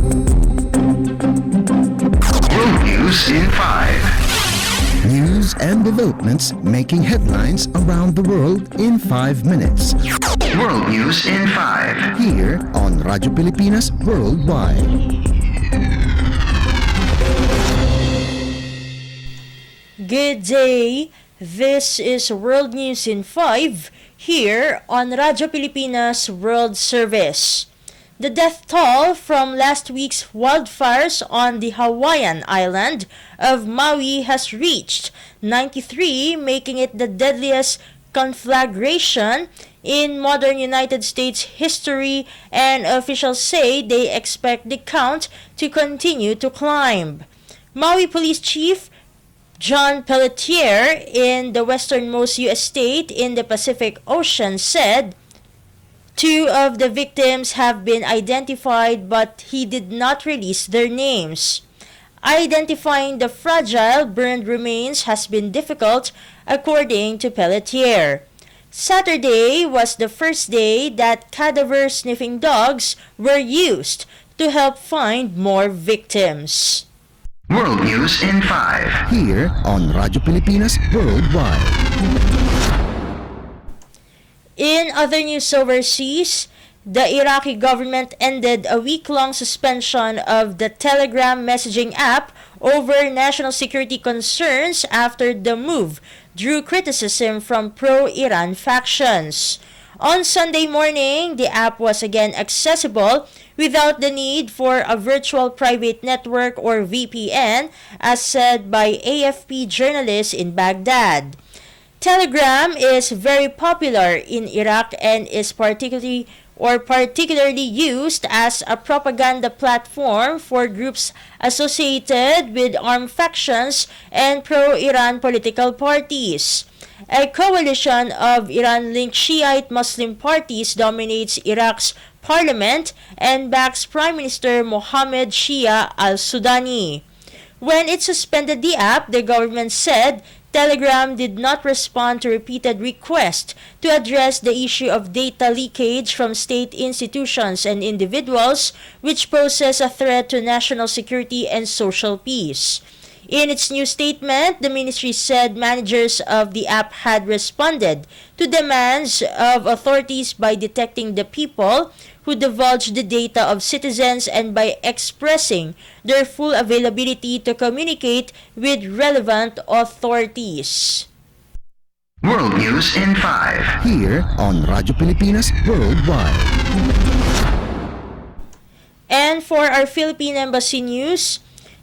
World News in 5. News and developments making headlines around the world in 5 minutes. World News in 5. Here on Radyo Pilipinas Worldwide. Good day! This is World News in 5 here on Radyo Pilipinas World Service. The death toll from last week's wildfires on the Hawaiian island of Maui has reached 93, making it the deadliest conflagration in modern United States history, and officials say they expect the count to continue to climb. Maui Police Chief John Pelletier in the westernmost U.S. state in the Pacific Ocean said 2 of the victims have been identified, but he did not release their names. Identifying the fragile burned remains has been difficult, according to Pelletier. Saturday was the first day that cadaver sniffing dogs were used to help find more victims. World News in 5. Here on Radyo Pilipinas Worldwide. In other news overseas, the Iraqi government ended a week-long suspension of the Telegram messaging app over national security concerns after the move drew criticism from pro-Iran factions. On Sunday morning, the app was again accessible without the need for a virtual private network or VPN, as said by AFP journalists in Baghdad. Telegram is very popular in Iraq and is particularly used as a propaganda platform for groups associated with armed factions and pro-Iran political parties. A coalition of Iran-linked Shiite Muslim parties dominates Iraq's parliament and backs Prime Minister Mohammed Shia al-Sudani. When it suspended the app, the government said Telegram did not respond to repeated requests to address the issue of data leakage from state institutions and individuals, which poses a threat to national security and social peace. In its new statement, the ministry said managers of the app had responded to demands of authorities by detecting the people who divulged the data of citizens and by expressing their full availability to communicate with relevant authorities. World News in 5. Here on Radyo Pilipinas Worldwide. And for our Philippine Embassy news,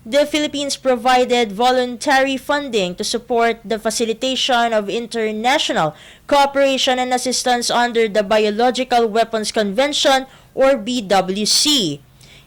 the Philippines provided voluntary funding to support the facilitation of international cooperation and assistance under the Biological Weapons Convention, or BWC.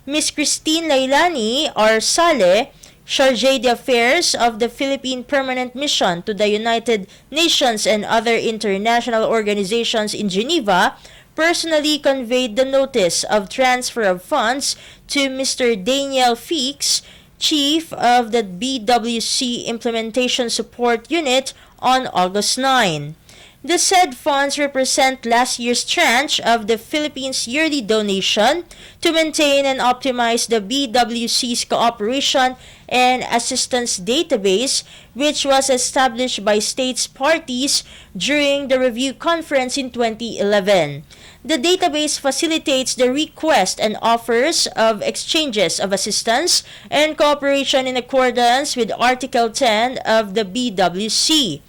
Ms. Christine Lailani Arsale, Chargé d'Affaires of the Philippine Permanent Mission to the United Nations and other international organizations in Geneva, personally conveyed the notice of transfer of funds to Mr. Daniel Feeks, Chief of the BWC Implementation Support Unit, on August 9. The said funds represent last year's tranche of the Philippines' yearly donation to maintain and optimize the BWC's cooperation and assistance database, which was established by states parties during the review conference in 2011. The database facilitates the request and offers of exchanges of assistance and cooperation in accordance with Article 10 of the BWC.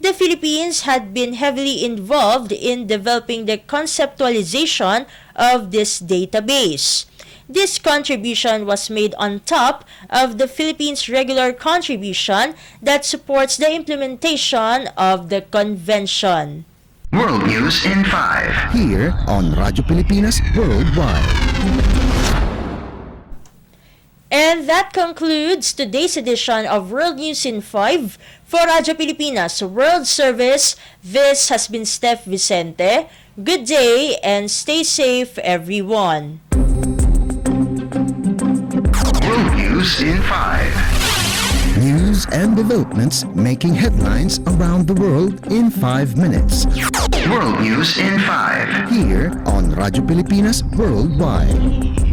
The Philippines had been heavily involved in developing the conceptualization of this database. This contribution was made on top of the Philippines' regular contribution that supports the implementation of the convention. World News in 5. Here on Radyo Pilipinas Worldwide. And that concludes today's edition of World News in 5 for Radyo Pilipinas World Service. This has been Steph Vicente. Good day and stay safe, everyone. World News in 5. News and developments making headlines around the world in 5 minutes. World News in 5. Here on Radyo Pilipinas Worldwide.